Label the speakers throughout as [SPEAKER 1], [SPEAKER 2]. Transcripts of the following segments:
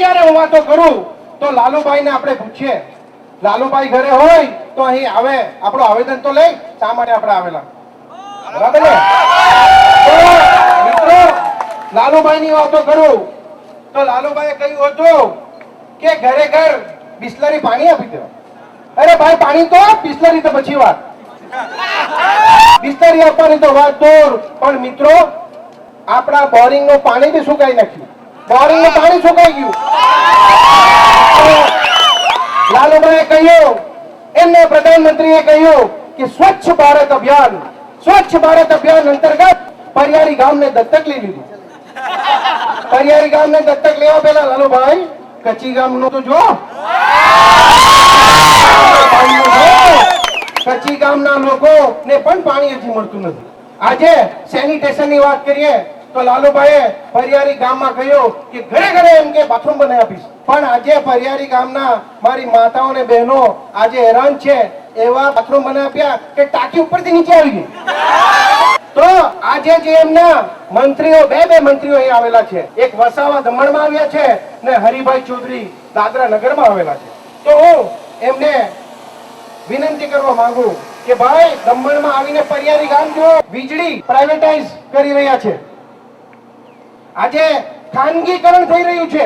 [SPEAKER 1] જયારે હું વાતો કરું તો લાલુભાઈ ને આપણે પૂછીએ, લાલુભાઈ ઘરે હોય તો અહીં આવે, આપણું આવેદન તો લઈ, શા માટે આપણે આવેલા? બરાબર ને? તો મિત્રો લાલુભાઈ ની વાતો કરું તો લાલુભાઈએ કહ્યું હતું કે ઘરે ઘર બિસ્લરી પાણી આપી દો. અરે ભાઈ, પાણી તો બિસ્લરી તો પછી વાત, બિસ્લરી આપવાની તો વાત દૂર, પણ મિત્રો આપણા બોરિંગ નું પાણી બી સુકાઈ નાખ્યું, બોરિંગ નું પાણી સુકાઈ ગયું. લાલુભાઈએ કહ્યું, એમને પ્રધાનમંત્રીએ કહ્યું કે સ્વચ્છ ભારત અભિયાન, સ્વચ્છ ભારત અભિયાન અંતર્ગત પરિયારી ગામને દત્તક લઈ લીધું. પરિયારી ગામને દત્તક લેવા પહેલા લાલુભાઈ કચ્છી ગામનું તો જો, કચ્છી ગામના લોકોને પણ પાણી હજી મળતું નથી. આજે સેનિટેશન ની વાત કરીએ તો લાલુભાઈએ પરિયારી ગામમાં કહ્યું કે ઘરે ઘરે એમ કે બાથરૂમ બનાવી આપીશ, પણ આજે પરિયારી ગામના મારી માતાઓ ને બહેનો આજે હેરાન છે, એવા બાથરૂમ બનાવી આપ્યા કે ટાંકી ઉપરથી નીચે આવી ગઈ. તો આજે જે એમના મંત્રીઓ, બે મંત્રીઓ અહીં આવેલા છે, એક વસાવા દમણમાં આવ્યા છે ને હરિભાઈ ચૌધરી દાદરા નગરમાં આવેલા છે. તો હું એમને વિનંતી કરવા માંગુ કે ભાઈ, દમણમાં આવીને પરિયારી ગામ જો વીજળી પ્રાઇવેટાઇઝ કરી રહ્યા છે, આજે ખાનગીકરણ થઈ રહ્યું છે,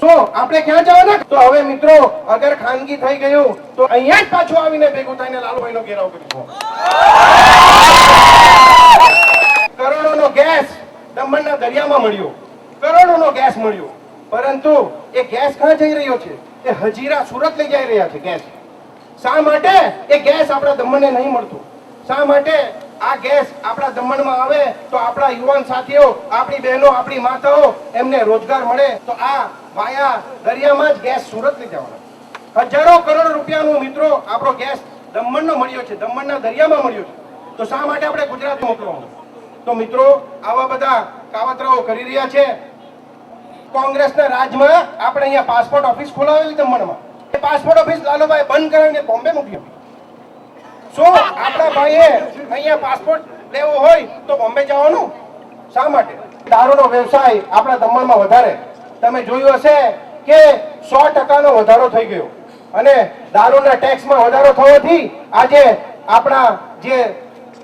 [SPEAKER 1] શું આપણે ક્યાં જવાના? તો હવે મિત્રો અગર ખાનગી થઈ ગયું તો અહીંયા જ પાછું આવીને ભેગું થઈને લાલુભાઈનો ઘેરાવ કરીશું. કરોડોનો ગેસ દમણના દરિયામાં મળ્યો, કરોડોનો ગેસ મળ્યો, પરંતુ એ ગેસ ક્યાં જઈ રહ્યો છે? એ હજીરા સુરત લઈ જઈ રહ્યા છે ગેસ. શા માટે એ ગેસ આપણા દમણને નહીં મળતું? શા માટે આ ગેસ આપણા દમણમાં આવે તો આપણા યુવાન સાથીઓ, આપણી બહેનો, આપણી માતાઓ, એમને રોજગાર મળે? તો આ વાયા દરિયામાં જ ગેસ સુરત લઈ જવાના. હજારો કરોડ રૂપિયાનો મિત્રો આપણો ગેસ દમણનો મળ્યો છે, દમણના દરિયામાં મળ્યો છે. તો શા માટે આપણે ગુજરાત મોકલવાનું? તો મિત્રો આવા બધા કાવતરાઓ કરી રહ્યા છે. કોંગ્રેસના રાજમાં આપણે અહીંયા પાસપોર્ટ ઓફિસ ખોલાવેલી દમણમાં, એ પાસપોર્ટ ઓફિસ લાલુભાઈ બંધ કરાવીને બોમ્બે મોકલી. શું આપણા ભાઈએ અહીંયા પાસપોર્ટ લેવો હોય તો બોમ્બે જવાનું? શા માટે? દારૂનો વ્યવસાય આપણા દમણમાં વધારે, તમે જોયું હશે કે 100% વધારો થઈ ગયો, અને દારૂના ટેક્સમાં વધારો થવાથી આજે આપણા જે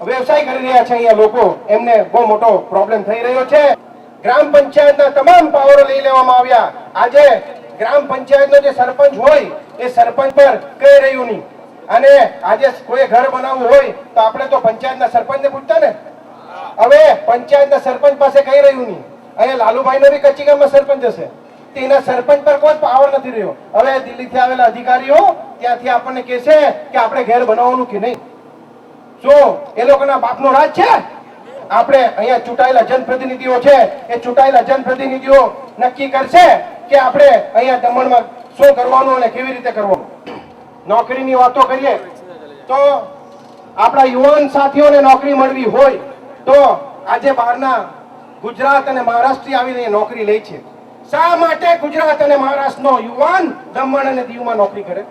[SPEAKER 1] વ્યવસાય કરી રહ્યા છે અહીંયા લોકો, એમને બહુ મોટો પ્રોબ્લેમ થઈ રહ્યો છે. ગ્રામ પંચાયતના તમામ પાવરો લઈ લેવામાં આવ્યા. આજે ગ્રામ પંચાયતનો જે સરપંચ હોય એ સરપંચ પર કહી રહ્યું નહીં, અને આજે કોઈ ઘર બનાવવું હોય તો આપણે તો પંચાયતના સરપંચને પૂછતા ને, હવે પંચાયતના સરપંચ પાસે કહી રહ્યું નહીં. અહીંયા લાલુભાઈનો બી કચ્છી ગામમાં સરપંચ હશે, તેના સરપંચ પર કોઈ પાવર નથી રહ્યો. હવે દિલ્હીથી આવેલા અધિકારીઓ ત્યાંથી આપણને કહેશે કે આપણે ઘર બનાવવાનું કે નહીં. શું એ લોકોના બાપનો રાજ છે? આપણે અહીંયા ચૂંટાયેલા જનપ્રતિનિધિઓ છે, એ ચૂંટાયેલા જનપ્રતિનિધિઓ નક્કી કરશે કે આપણે અહીંયા દમણમાં શું કરવાનું અને કેવી રીતે કરવાનું. નોકરીની વાતો કરીએ તો આપણા યુવાન સાથીઓને નોકરી મળવી હોય તો આજે બહારના ગુજરાત અને મહારાષ્ટ્રથી આવીને નોકરી લે છે. શા માટે ગુજરાત અને મહારાષ્ટ્રનો યુવાન દમણ અને દીવમાં નોકરી કરે?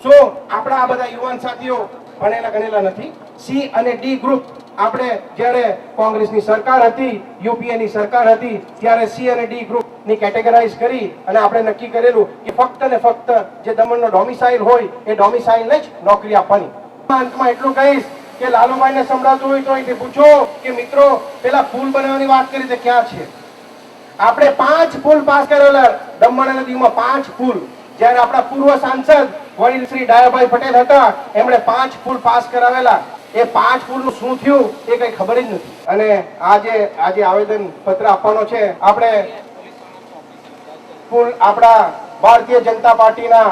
[SPEAKER 1] શું આપણા આ બધા યુવાન સાથીઓ ભણેલા ગણેલા નથી? સી અને ડી ગ્રુપ, આપણે જ્યારે કોંગ્રેસની સરકાર હતી, યુપીએ ની સરકાર હતી, ત્યારે સી અને ડી ગ્રુપ ની કેટેગરાઇઝ કરી અને આપણે નક્કી કરેલું કે ફક્ત ને ફક્ત જે દમણનો ડોમિસાઇલ હોય એ ડોમિસાઇલને જ નોકરી આપવાની. અંતમાં એટલું કહીશ કે લાલુભાઈને સંભળાતું હોય તો અહીંથી પૂછો કે મિત્રો પેલા પુલ બનાવવાની વાત કરી તે ક્યાં છે? આપણે 5 પુલ પાસ કરેલા દમણ અને દીવમાં, 5 પુલ. જ્યારે આપણા પૂર્વ સાંસદ વડીલ શ્રી ડાયાભાઈ પટેલ હતા, એમણે 5 પુલ પાસ કરાવેલા. એ 5 પુલનું શું થયું એ કઈ ખબર જ નથી. અને આજે આવેદન પત્ર આપવાનો છે. આપણે પુલ આપણા ભારતીય જનતા પાર્ટીના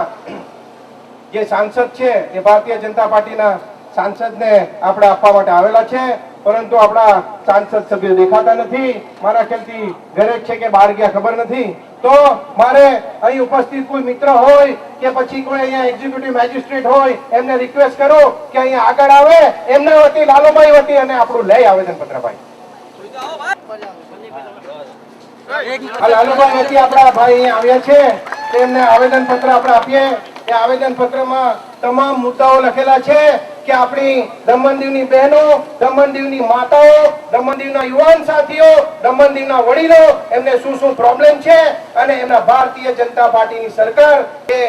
[SPEAKER 1] જે સાંસદ છે એ ભારતીય જનતા પાર્ટીના સાંસદને આપણે આપવા માટે આવેલા છે, પરંતુ આપણા સાંસદ સભ્યો દેખાતા નથી. મારા ખ્યાલથી ઘરે જ છે કે બહાર ગયા ખબર નથી. તો મારે અહીં ઉપસ્થિત કોઈ મિત્ર હોય કે પછી કોઈ અહીંયા એક્ઝિક્યુટિવ મેજિસ્ટ્રેટ હોય, એમને રિક્વેસ્ટ કરો કે અહીંયા આગળ આવે, એમના વતી, લાલુભાઈ વતી, અને આપણું લઈ આવેદન પત્ર. ભાઈ લાલુભાઈ વતી આપણા ભાઈ અહીંયા આવ્યા છે, તેમને આવેદન પત્ર આપણે આપીએ. એ આવેદન પત્રમાં તમામ મુદ્દાઓ લખેલા છે કે આપણી દમણદીવની બહેનો, દમણદીવની માતાઓ, દમણદીવના યુવાન સાથીઓ, દમણદીવના વડીલો એમને શું શું પ્રોબ્લેમ છે અને એમના ભારતીય જનતા પાર્ટીની સરકાર એ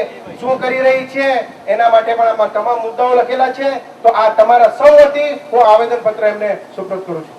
[SPEAKER 1] શું કરી રહી છે એના માટે પણ આમાં તમામ મુદ્દાઓ લખેલા છે. તો આ તમારા સૌ વતી હું આવેદન પત્ર એમને સુપ્રત કરું છું.